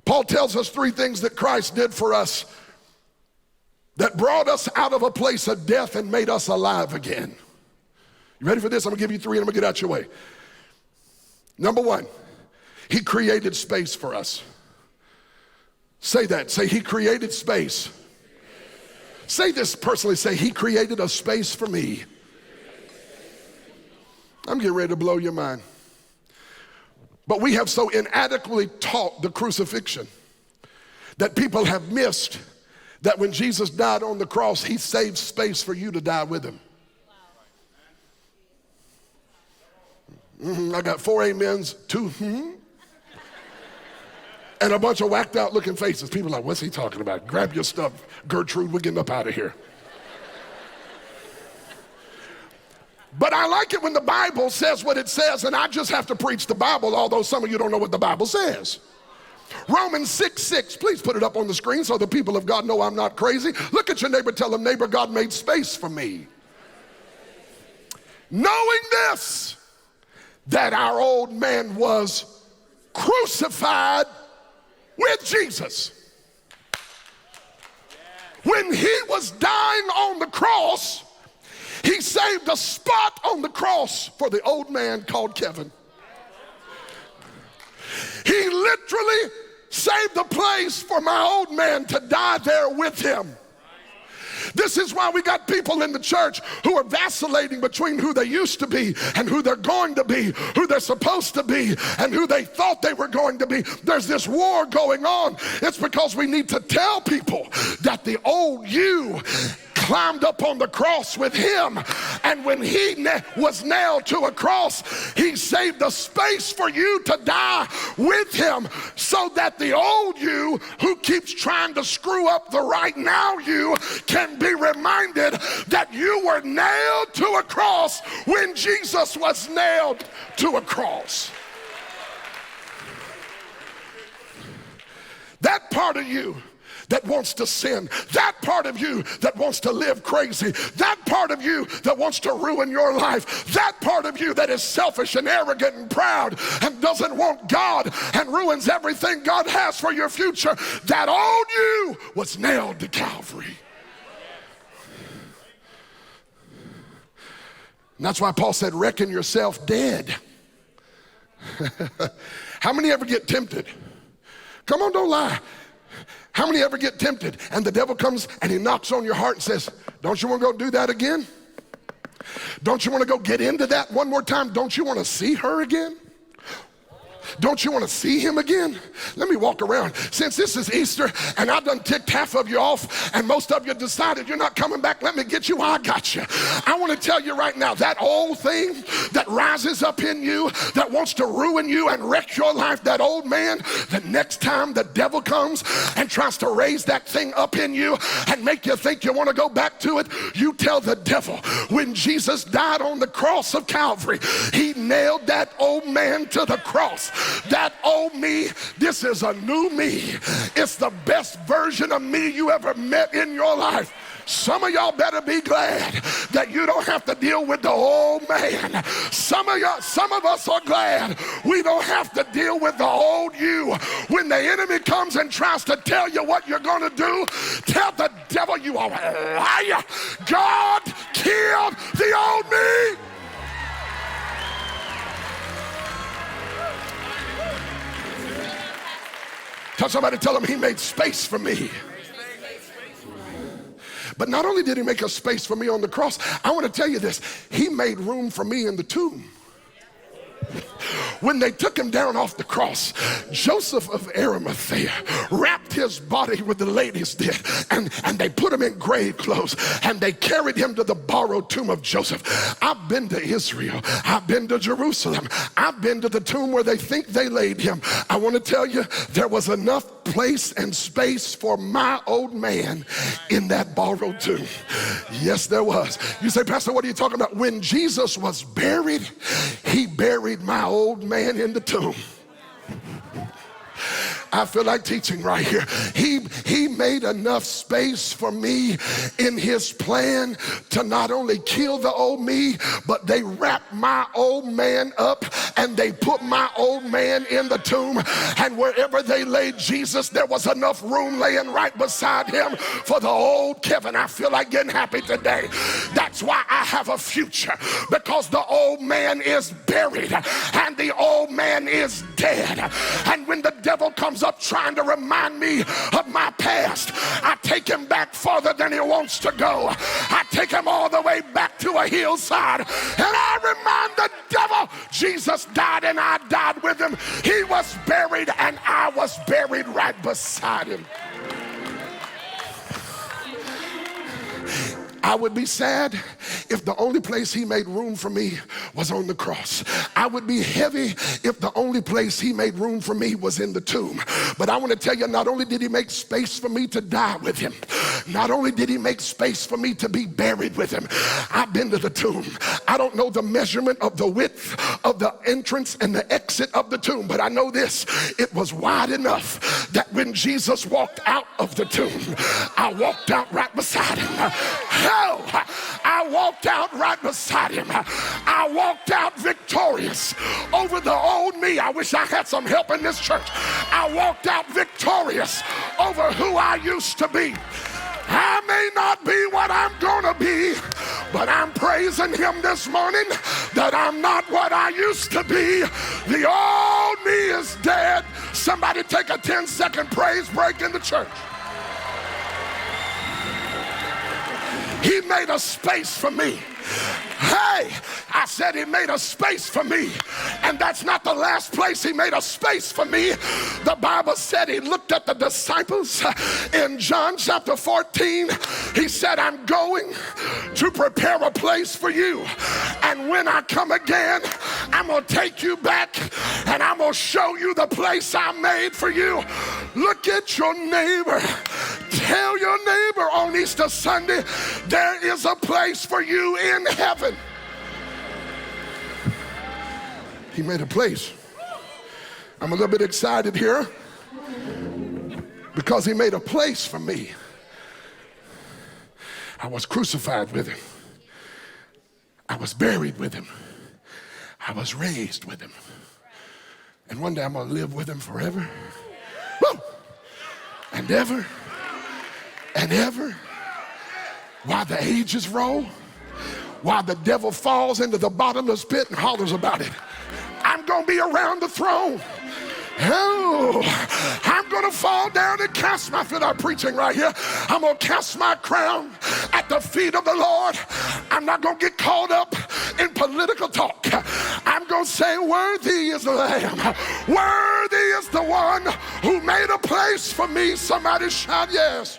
Paul tells us three things that Christ did for us that brought us out of a place of death and made us alive again. You ready for this? I'm gonna give you three and I'm gonna get out your way. Number one, he created space for us. Say that, say he created space. Say this personally, say he created a space for me. I'm getting ready to blow your mind. But we have so inadequately taught the crucifixion that people have missed that when Jesus died on the cross, he saved space for you to die with him. I got 4 amens, 2 and a bunch of whacked out looking faces. People are like, what's he talking about? Grab your stuff, Gertrude, we're getting up out of here. But I like it when the Bible says what it says, and I just have to preach the Bible, although some of you don't know what the Bible says. Romans 6:6, please put it up on the screen so the people of God know I'm not crazy. Look at your neighbor, tell them, neighbor, God made space for me. Knowing this, that our old man was crucified with Jesus. When he was dying on the cross, he saved a spot on the cross for the old man called Kevin. He literally saved a place for my old man to die there with him. This is why we got people in the church who are vacillating between who they used to be and who they're going to be, who they're supposed to be and who they thought they were going to be. There's this war going on. It's because we need to tell people that the old you climbed up on the cross with him, and when he was nailed to a cross, he saved a space for you to die with him, so that the old you who keeps trying to screw up the right now you can be reminded that you were nailed to a cross when Jesus was nailed to a cross. That part of you that wants to sin, that part of you that wants to live crazy, that part of you that wants to ruin your life, that part of you that is selfish and arrogant and proud and doesn't want God and ruins everything God has for your future, that old you was nailed to Calvary. And that's why Paul said, reckon yourself dead. How many ever get tempted? Come on, don't lie. How many ever get tempted and the devil comes and he knocks on your heart and says, don't you want to go do that again? Don't you want to go get into that one more time? Don't you want to see her again? Don't you want to see him again? Let me walk around. Since this is Easter and I've done ticked half of you off and most of you decided you're not coming back, let me get you while I got you. I want to tell you right now, that old thing that rises up in you that wants to ruin you and wreck your life, that old man, the next time the devil comes and tries to raise that thing up in you and make you think you want to go back to it, you tell the devil, when Jesus died on the cross of Calvary, he nailed that old man to the cross. That old me, this is a new me. It's the best version of me you ever met in your life. Some of y'all better be glad that you don't have to deal with the old man. Some of us are glad we don't have to deal with the old you. When the enemy comes and tries to tell you what you're going to do, tell the devil you are a liar. God killed the old me. Tell somebody, tell them he made space for me. But not only did he make a space for me on the cross, I want to tell you this, he made room for me in the tomb. When they took him down off the cross, Joseph of Arimathea wrapped his body with the ladies did, and they put him in grave clothes, and they carried him to the borrowed tomb of Joseph. I've been to Israel. I've been to Jerusalem. I've been to the tomb where they think they laid him. I want to tell you, there was enough place and space for my old man in that borrowed tomb. Yes, there was. You say, Pastor, what are you talking about? When Jesus was buried, he buried my old man in the tomb. I feel like teaching right here. He made enough space for me in his plan to not only kill the old me, but they wrapped my old man up and they put my old man in the tomb. And wherever they laid Jesus, there was enough room laying right beside him for the old Kevin. I feel like getting happy today. That's why I have a future, because the old man is buried and the old man is dead. And when the devil comes up trying to remind me of my past, I take him back farther than he wants to go. I take him all the way back to a hillside, and I remind the devil Jesus died and I died with him. He was buried and I was buried right beside him. I would be sad if the only place he made room for me was on the cross. I would be heavy if the only place he made room for me was in the tomb. But I want to tell you, not only did he make space for me to die with him, not only did he make space for me to be buried with him, I've been to the tomb. I don't know the measurement of the width of the entrance and the exit of the tomb, but I know this: it was wide enough that when Jesus walked out of the tomb, I walked out right beside him. I walked out right beside him. I walked out victorious over the old me. I wish I had some help in this church. I walked out victorious over who I used to be. I may not be what I'm gonna be, but I'm praising him this morning that I'm not what I used to be. The old me is dead. Somebody take a 10-second praise break in the church. He made a space for me. Hey, I said he made a space for me. And that's not the last place he made a space for me. The Bible said he looked at the disciples in John chapter 14. He said, I'm going to prepare a place for you. And when I come again, I'm going to take you back and I'm going to show you the place I made for you. Look at your neighbor. Tell your neighbor on Easter Sunday, there is a place for you in heaven. He made a place. I'm a little bit excited here because he made a place for me. I was crucified with him. I was buried with him. I was raised with him. And one day I'm going to live with him forever. Woo! And ever. And ever, while the ages roll, while the devil falls into the bottomless pit and hollers about it, I'm going to be around the throne. Oh, I'm going to fall down and cast my, I feel like preaching right here. I'm going to cast my crown at the feet of the Lord. I'm not going to get caught up in political talk. I'm going to say, worthy is the Lamb. Worthy is the one who made a place for me. Somebody shout yes.